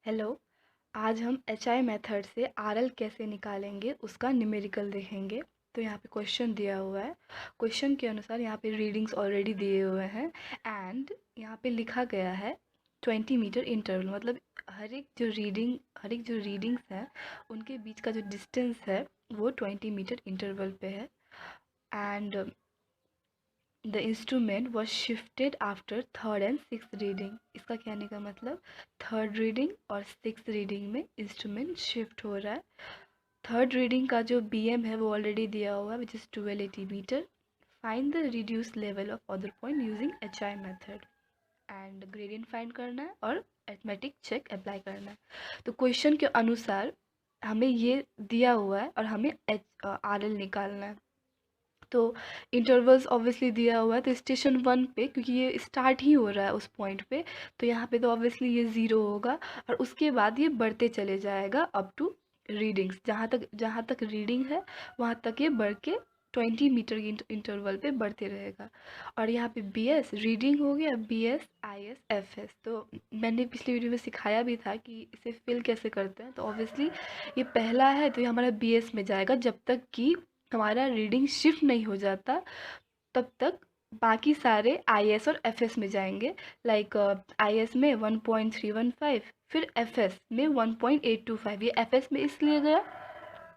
Hello. आज हम HI method से आरएल कैसे निकालेंगे उसका न्यूमेरिकल देखेंगे। तो यहाँ पे क्वेश्चन दिया हुआ है। क्वेश्चन के अनुसार यहाँ पे रीडिंग्स ऑलरेडी दिए हुए हैं एंड यहाँ पे लिखा गया है 20 मीटर इंटरवल, मतलब हर एक जो रीडिंग्स हैं उनके बीच का जो डिस्टेंस है वो 20 मीटर इंटरवल पे है। And the instrument was shifted after third and six reading. इसका कहने का मतलब थर्ड रीडिंग और सिक्स रीडिंग में इंस्ट्रूमेंट शिफ्ट हो रहा है। थर्ड रीडिंग का जो बीएम है वो ऑलरेडी दिया हुआ है which is 1280 metre. Find the reduce level of other point using HI method and gradient find करना है और अरिथमेटिक चेक अप्लाई करना है। तो क्वेश्चन के अनुसार हमें ये दिया हुआ है और हमें आरएल निकालना है। तो इंटरवल्स ऑब्वियसली दिया हुआ है, तो स्टेशन 1 पे क्योंकि ये स्टार्ट ही हो रहा है उस पॉइंट पे, तो यहाँ पे तो ऑब्वियसली ये 0 होगा और उसके बाद ये बढ़ते चले जाएगा अप टू रीडिंग्स। जहाँ तक रीडिंग है वहाँ तक ये बढ़ के 20 मीटर की इंटरवल पे बढ़ते रहेगा। और यहाँ पे बी एस रीडिंग हो गया, B S I S F S. तो मैंने पिछली वीडियो में सिखाया भी था कि इसे फिल कैसे करते हैं। तो ऑब्वियसली ये पहला है तो ये हमारा बी एस में जाएगा जब तक कि हमारा रीडिंग शिफ्ट नहीं हो जाता, तब तक बाकी सारे आईएस और एफएस में जाएंगे। लाइक आईएस में 1.315, फिर एफएस में 1.825। ये एफएस में इसलिए गया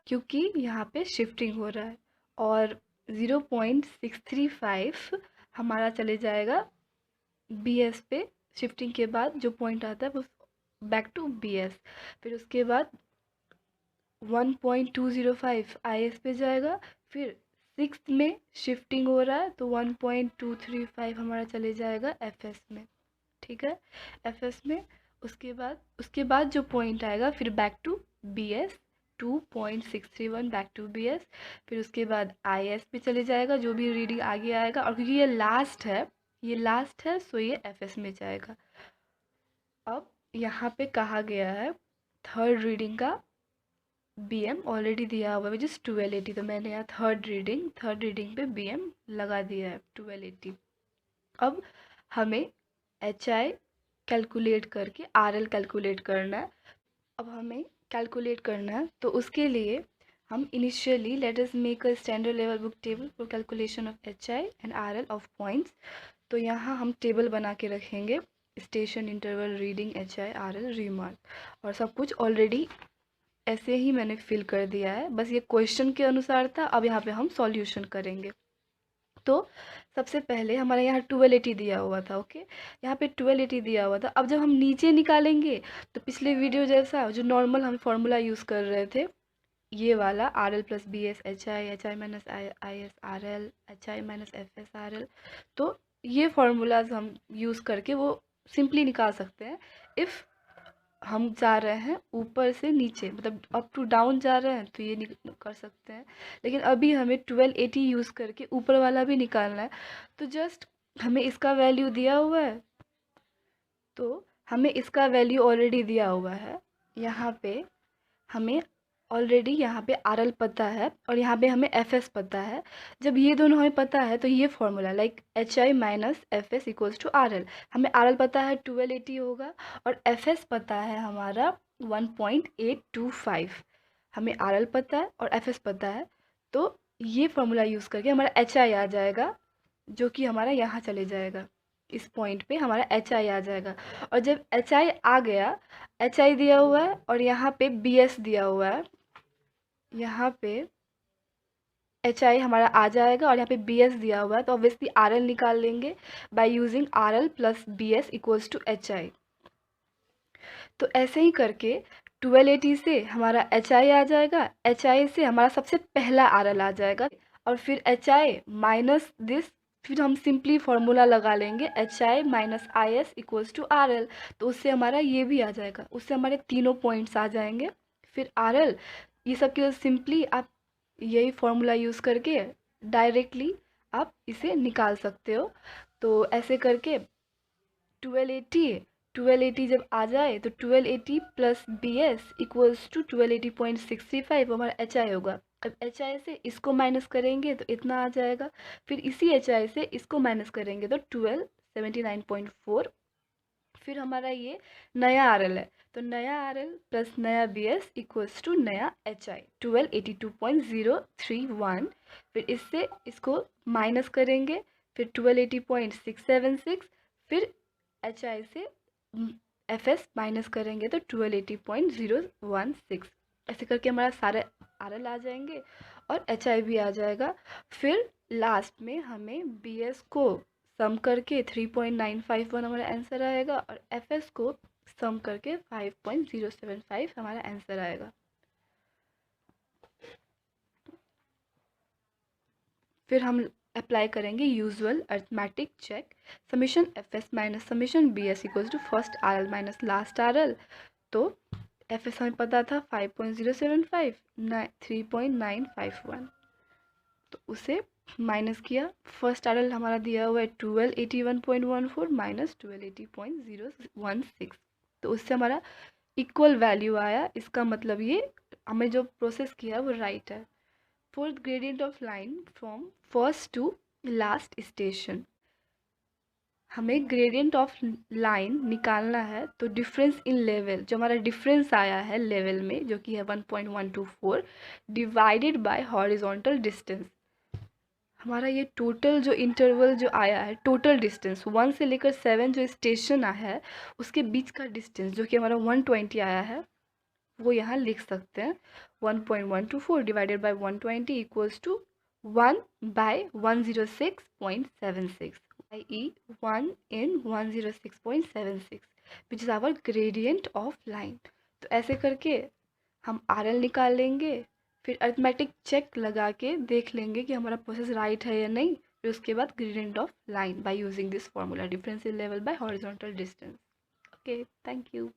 क्योंकि यहाँ पे शिफ्टिंग हो रहा है। और 0.635 हमारा चले जाएगा बीएस पे। शिफ्टिंग के बाद जो पॉइंट आता है वो बैक टू बीएस। फिर उसके बाद 1.205 आईएस पे जाएगा। फिर सिक्स में शिफ्टिंग हो रहा है तो 1.235 हमारा चले जाएगा एफएस में। ठीक है, एफएस में उसके बाद जो पॉइंट आएगा फिर back to BS 2.631 back to BS. फिर उसके बाद आईएस पे चले जाएगा जो भी रीडिंग आगे आएगा, और क्योंकि ये लास्ट है सो ये एफएस में जाएगा। अब यहाँ पे कहा गया है थर्ड रीडिंग का बीएम ऑलरेडी दिया हुआ है विच इज़ 1280। तो मैंने यहाँ थर्ड रीडिंग पे बीएम लगा दिया है 1280। अब हमें एच आई कैलकुलेट करके आर एल कैलकुलेट करना है। अब हमें कैलकुलेट करना है तो उसके लिए हम initially let us make a standard level book table for calculation of H I and R L of points. तो यहाँ हम टेबल बना के रखेंगे station interval reading H I R L remark, और सब कुछ ऑलरेडी ऐसे ही मैंने फिल कर दिया है, बस ये क्वेश्चन के अनुसार था। अब यहाँ पे हम सॉल्यूशन करेंगे। तो सबसे पहले हमारे यहाँ 1280 दिया हुआ था। ओके, यहाँ पे 1280 दिया हुआ था। अब जब हम नीचे निकालेंगे तो पिछले वीडियो जैसा जो नॉर्मल हम फॉर्मूला यूज़ कर रहे थे, ये वाला R L plus B S H I minus I S R L, H I minus F S R L, तो ये फार्मूलाज हम यूज़ करके वो सिंपली निकाल सकते हैं। इफ़ हम जा रहे हैं ऊपर से नीचे, मतलब अप टू डाउन जा रहे हैं तो ये कर सकते हैं। लेकिन अभी हमें 1280 यूज़ करके ऊपर वाला भी निकालना है। तो जस्ट हमें इसका वैल्यू दिया हुआ है, तो हमें इसका वैल्यू ऑलरेडी दिया हुआ है। यहाँ पे हमें ऑलरेडी यहाँ पे आर एल पता है और यहाँ पे हमें एफ एस पता है। जब ये दोनों हमें पता है तो ये formula like H I minus F S equals to R L. हमें आर एल पता है 1280 होगा और एफ एस पता है हमारा 1.825। हमें आर एल पता है और एफ एस पता है, तो ये फॉर्मूला यूज़ करके हमारा एच आई आ जाएगा, जो कि हमारा यहाँ चले जाएगा। इस पॉइंट पे हमारा एच आई आ जाएगा। और जब एच आई आ गया, एच आई दिया हुआ है और यहाँ पे बी एस दिया हुआ है, यहाँ पे एच आई हमारा आ जाएगा और यहाँ पे बी एस दिया हुआ है, तो ऑब्वियसली आर एल निकाल लेंगे by using R L plus B S equals to H I. तो ऐसे ही करके 1280 से हमारा एच आई आ जाएगा, एच आई से हमारा सबसे पहला आर एल आ जाएगा, और फिर एच आई माइनस दिस, फिर हम सिंपली फार्मूला लगा लेंगे H I minus I S equals to R L. तो उससे हमारा ये भी आ जाएगा, उससे हमारे तीनों पॉइंट्स आ जाएंगे। फिर आर एल, ये सब के सिंपली आप यही फार्मूला यूज़ करके डायरेक्टली आप इसे निकाल सकते हो। तो ऐसे करके 1280 जब आ जाए तो 1280 plus B S equals to 1280.635 हमारा एच आई होगा। अब एच आई से इसको माइनस करेंगे तो इतना आ जाएगा, फिर इसी एच आई से इसको माइनस करेंगे तो 1279.4 फिर हमारा ये नया RL है, तो नया RL प्लस नया BS इक्वल्स टू नया HI 1282.031। फिर इससे इसको माइनस करेंगे, फिर 1280.676, फिर HI से FS माइनस करेंगे तो 1280.016। ऐसे करके हमारा सारे RL आ जाएंगे और HI भी आ जाएगा। फिर लास्ट में हमें BS को सम करके 3.951 हमारा आंसर आएगा और FS को सम करके 5.075 हमारा आंसर आएगा। फिर हम अप्लाई करेंगे usual arithmetic check, summation FS minus summation BS equals to first RL minus last RL। तो FS हमें पता था 5.075, 3.951, तो उसे माइनस किया। फर्स्ट RL हमारा दिया हुआ है 1281.14 माइनस 1280.016, तो उससे हमारा इक्वल वैल्यू आया। इसका मतलब ये हमें जो प्रोसेस किया वो राइट है। Fourth, gradient of line from first to last station. हमें ग्रेडियंट ऑफ लाइन निकालना है, तो डिफरेंस इन लेवल, जो हमारा डिफरेंस आया है लेवल में जो कि है 1.124 डिवाइडेड बाय हॉरिजॉन्टल डिस्टेंस। हमारा ये टोटल जो इंटरवल जो आया है, टोटल डिस्टेंस 1 से लेकर 7 जो स्टेशन आया है उसके बीच का डिस्टेंस जो कि हमारा 120 आया है, वो यहाँ लिख सकते हैं। 1.124 divided by 120 equals to 1/106.76, i.e. 1 in 106.76 which is our gradient of line. तो ऐसे करके हम RL निकाल लेंगे, फिर अरिथमेटिक चेक लगा के देख लेंगे कि हमारा प्रोसेस राइट है या नहीं, फिर उसके बाद gradient of line by using this formula, difference in level by horizontal distance. Okay, thank you.